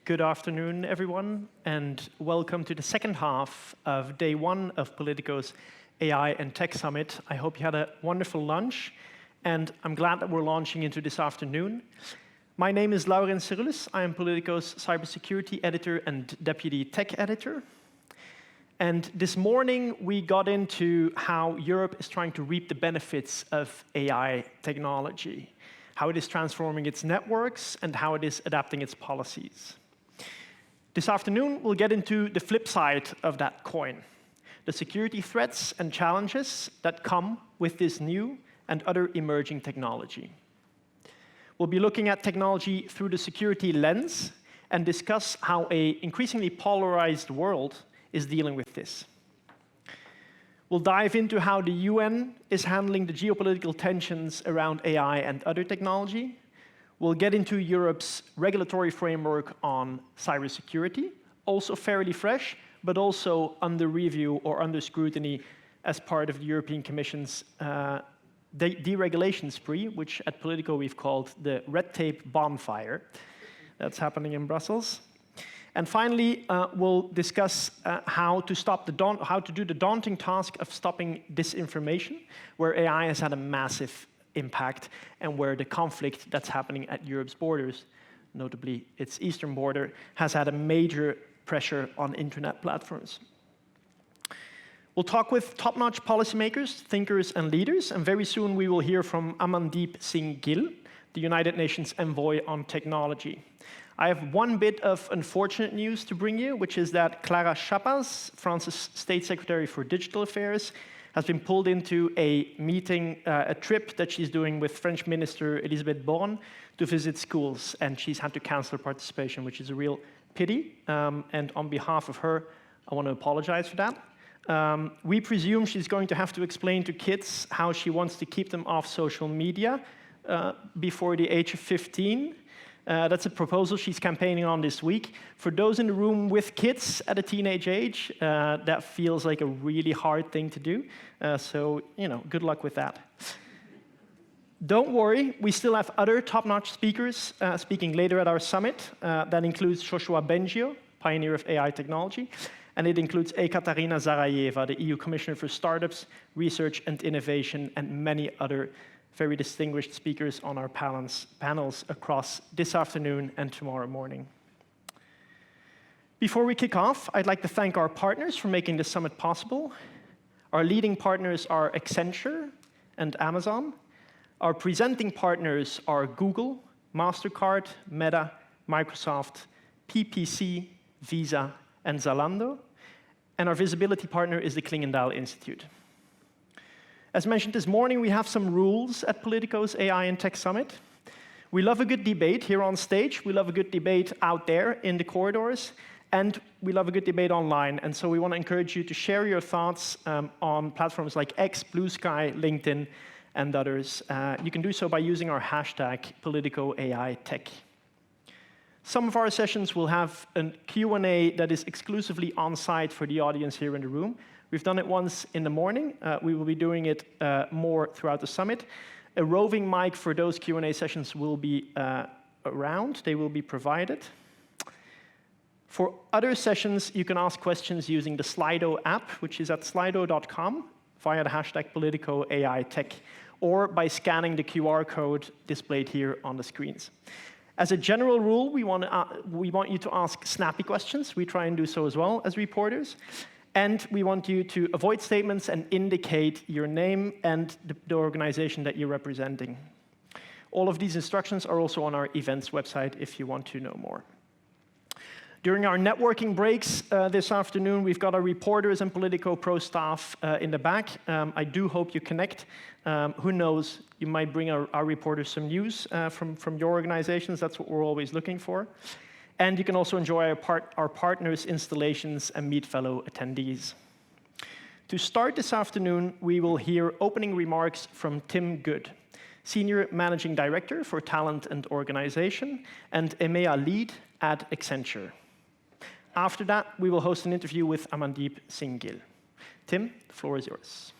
Good afternoon, everyone, and welcome to the second half of day one of Politico's AI and Tech Summit. I hope you had a wonderful lunch, and I'm glad that we're launching into this afternoon. My name is Laurens Cyrulus. I am Politico's cybersecurity editor and deputy tech editor. And this morning, we got into how Europe is trying to reap the benefits of AI technology, how it is transforming its networks, and how it is adapting its policies. This afternoon, we'll get into the flip side of that coin, the security threats and challenges that come with this new and other emerging technology. We'll be looking at technology through the security lens and discuss how an increasingly polarized world is dealing with this. We'll dive into how the UN is handling the geopolitical tensions around AI and other technology. We'll get into Europe's regulatory framework on cybersecurity, also fairly fresh, but also under review or under scrutiny as part of the European Commission's deregulation spree, which at Politico we've called the red tape bonfire. That's happening in Brussels. And finally, we'll discuss how to do the daunting task of stopping disinformation, where AI has had a massive impact, and where the conflict that's happening at Europe's borders, notably its eastern border, has had a major pressure on internet platforms. We'll talk with top-notch policymakers, thinkers, and leaders, and very soon we will hear from Amandeep Singh Gill, the United Nations envoy on technology. I have one bit of unfortunate news to bring you, which is that Clara Chapaz, France's State Secretary for Digital Affairs, has been pulled into a meeting, a trip that she's doing with French Minister Elisabeth Borne to visit schools, and she's had to cancel her participation, which is a real pity. And on behalf of her, I want to apologize for that. We presume she's going to have to explain to kids how she wants to keep them off social media before the age of 15. That's a proposal she's campaigning on this week. For those in the room with kids at a teenage age, that feels like a really hard thing to do. So, good luck with that. Don't worry, we still have other top-notch speakers speaking later at our summit. That includes Joshua Bengio, pioneer of AI technology, and it includes Ekaterina Zarayeva, the EU Commissioner for Startups, Research and Innovation, and many other very distinguished speakers on our panels across this afternoon and tomorrow morning. Before we kick off, I'd like to thank our partners for making this summit possible. Our leading partners are Accenture and Amazon. Our presenting partners are Google, MasterCard, Meta, Microsoft, PPC, Visa, and Zalando. And our visibility partner is the Klingendahl Institute. As mentioned this morning, we have some rules at Politico's AI and Tech Summit. We love a good debate here on stage. We love a good debate out there in the corridors. And we love a good debate online. And so we want to encourage you to share your thoughts on platforms like X, Blue Sky, LinkedIn, and others. You can do so by using our hashtag #PoliticoAITech. Some of our sessions will have a Q&A that is exclusively on-site for the audience here in the room. We've done it once in the morning. We will be doing it more throughout the summit. A roving mic for those Q&A sessions will be around. They will be provided. For other sessions, you can ask questions using the Slido app, which is at slido.com, via the hashtag #PoliticoAITech, or by scanning the QR code displayed here on the screens. As a general rule, we want you to ask snappy questions. We try and do so as well as reporters. And we want you to avoid statements and indicate your name and the organization that you're representing. All of these instructions are also on our events website if you want to know more. During our networking breaks this afternoon, we've got our reporters and Politico Pro staff in the back. I do hope you connect. Who knows, you might bring our reporters some news from your organizations. That's what we're always looking for. And you can also enjoy our partners' installations and meet fellow attendees. To start this afternoon, we will hear opening remarks from Tim Good, Senior Managing Director for Talent and Organization and EMEA Lead at Accenture. After that, we will host an interview with Amandeep Singh Gill. Tim, the floor is yours.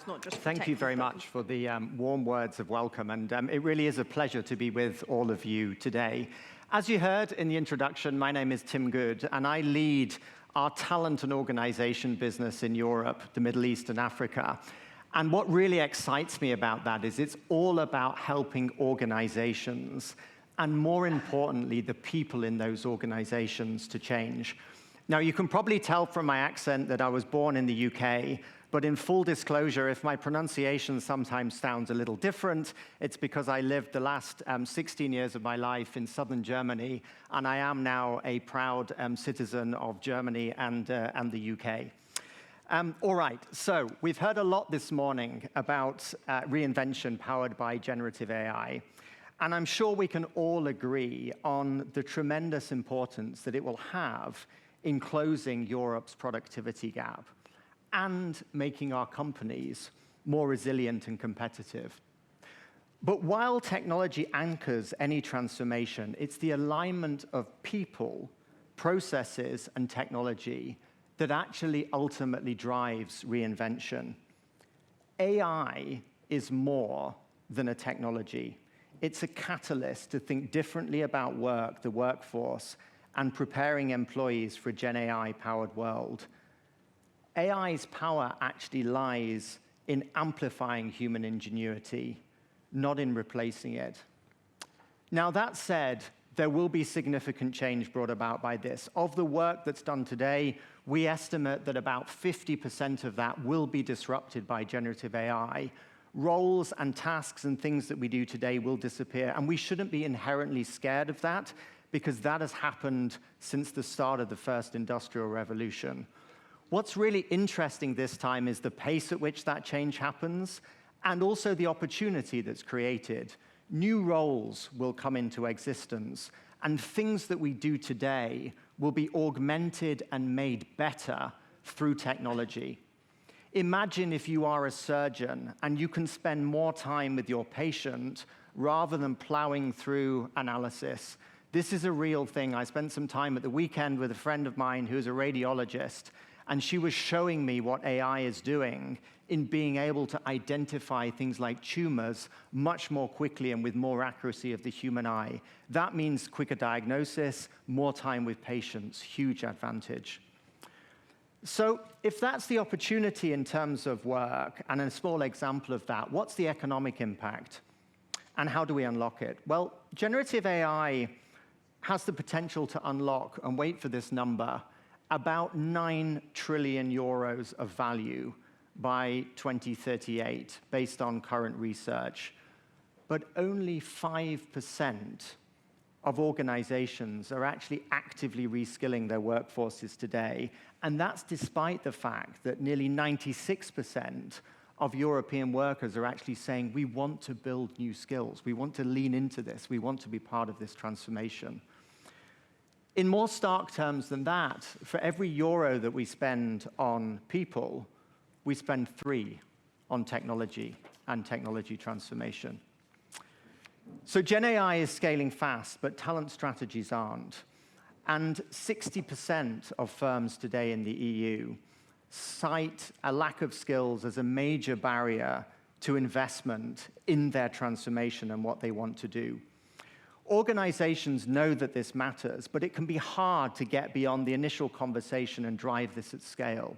It's not just Thank you very much for the warm words of welcome, and it really is a pleasure to be with all of you today. As you heard in the introduction, my name is Tim Good, and I lead our talent and organization business in Europe, the Middle East, and Africa. And what really excites me about that is it's all about helping organizations, and more importantly, the people in those organizations to change. Now, you can probably tell from my accent that I was born in the UK, but in full disclosure, if my pronunciation sometimes sounds a little different, it's because I lived the last 16 years of my life in southern Germany, and I am now a proud citizen of Germany and the UK. All right, so we've heard a lot this morning about reinvention powered by generative AI. And I'm sure we can all agree on the tremendous importance that it will have in closing Europe's productivity gap and making our companies more resilient and competitive. But while technology anchors any transformation, it's the alignment of people, processes, and technology that actually ultimately drives reinvention. AI is more than a technology. It's a catalyst to think differently about work, the workforce, and preparing employees for a Gen AI-powered world. AI's power actually lies in amplifying human ingenuity, not in replacing it. Now, that said, there will be significant change brought about by this. Of the work that's done today, we estimate that about 50% of that will be disrupted by generative AI. Roles and tasks and things that we do today will disappear, and we shouldn't be inherently scared of that, because that has happened since the start of the first industrial revolution. What's really interesting this time is the pace at which that change happens, and also the opportunity that's created. New roles will come into existence, and things that we do today will be augmented and made better through technology. Imagine if you are a surgeon and you can spend more time with your patient rather than plowing through analysis. This is a real thing. I spent some time at the weekend with a friend of mine who's a radiologist, and she was showing me what AI is doing in being able to identify things like tumors much more quickly and with more accuracy of the human eye. That means quicker diagnosis, more time with patients, huge advantage. So if that's the opportunity in terms of work, and a small example of that, what's the economic impact? And how do we unlock it? Well, generative AI has the potential to unlock, and wait for this number, about 9 trillion euros of value by 2038, based on current research. But only 5% of organizations are actually actively reskilling their workforces today. And that's despite the fact that nearly 96% of European workers are actually saying, we want to build new skills. We want to lean into this. We want to be part of this transformation. In more stark terms than that, for every euro that we spend on people, we spend 3 on technology and technology transformation. So Gen AI is scaling fast, but talent strategies aren't. And 60% of firms today in the EU cite a lack of skills as a major barrier to investment in their transformation and what they want to do. Organizations know that this matters, but it can be hard to get beyond the initial conversation and drive this at scale.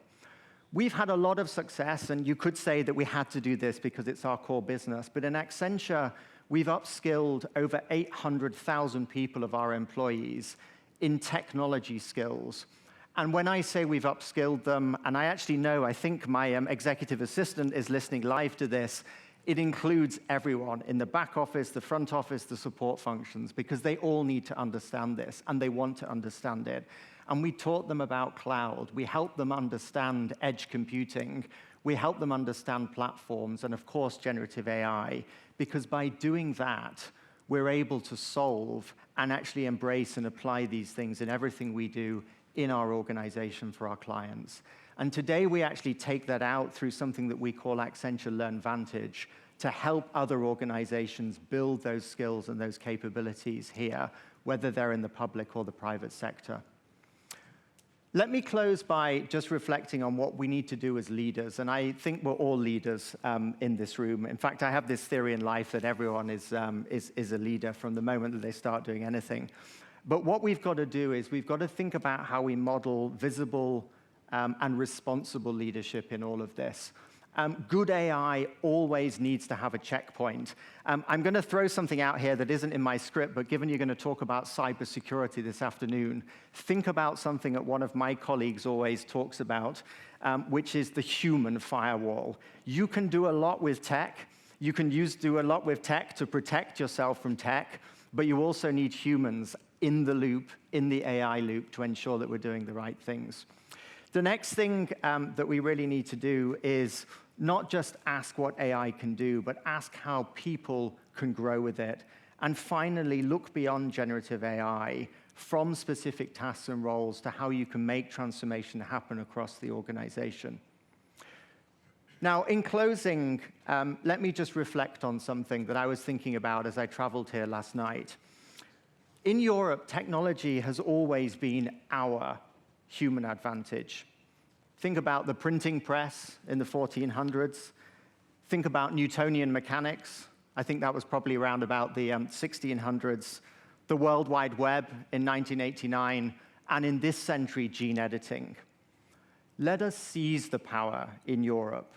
We've had a lot of success, and you could say that we had to do this because it's our core business, but in Accenture, we've upskilled over 800,000 people of our employees in technology skills. And when I say we've upskilled them, and I actually know, I think my executive assistant is listening live to this, it includes everyone in the back office, the front office, the support functions, because they all need to understand this, and they want to understand it. And we taught them about cloud. We helped them understand edge computing. We helped them understand platforms, and of course, generative AI, because by doing that, we're able to solve and actually embrace and apply these things in everything we do in our organization for our clients. And today, we actually take that out through something that we call Accenture LearnVantage to help other organizations build those skills and those capabilities here, whether they're in the public or the private sector. Let me close by just reflecting on what we need to do as leaders, and I think we're all leaders in this room. In fact, I have this theory in life that everyone is a leader from the moment that they start doing anything. But what we've got to do is we've got to think about how we model visible and responsible leadership in all of this. Good AI always needs to have a checkpoint. I'm going to throw something out here that isn't in my script, but given you're going to talk about cybersecurity this afternoon, think about something that one of my colleagues always talks about, which is the human firewall. You can do a lot with tech. You can do a lot with tech to protect yourself from tech, but you also need humans in the loop, in the AI loop, to ensure that we're doing the right things. The next thing that we really need to do is not just ask what AI can do, but ask how people can grow with it. And finally, look beyond generative AI from specific tasks and roles to how you can make transformation happen across the organization. Now, in closing, let me just reflect on something that I was thinking about as I traveled here last night. In Europe, technology has always been our human advantage. Think about the printing press in the 1400s. Think about Newtonian mechanics. I think that was probably around about the 1600s. The World Wide Web in 1989, and in this century, gene editing. Let us seize the power in Europe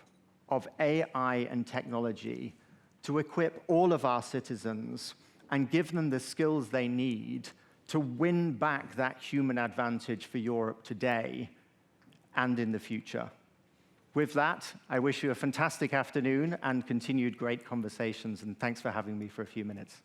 of AI and technology to equip all of our citizens and give them the skills they need to win back that human advantage for Europe today and in the future. With that, I wish you a fantastic afternoon and continued great conversations, and thanks for having me for a few minutes.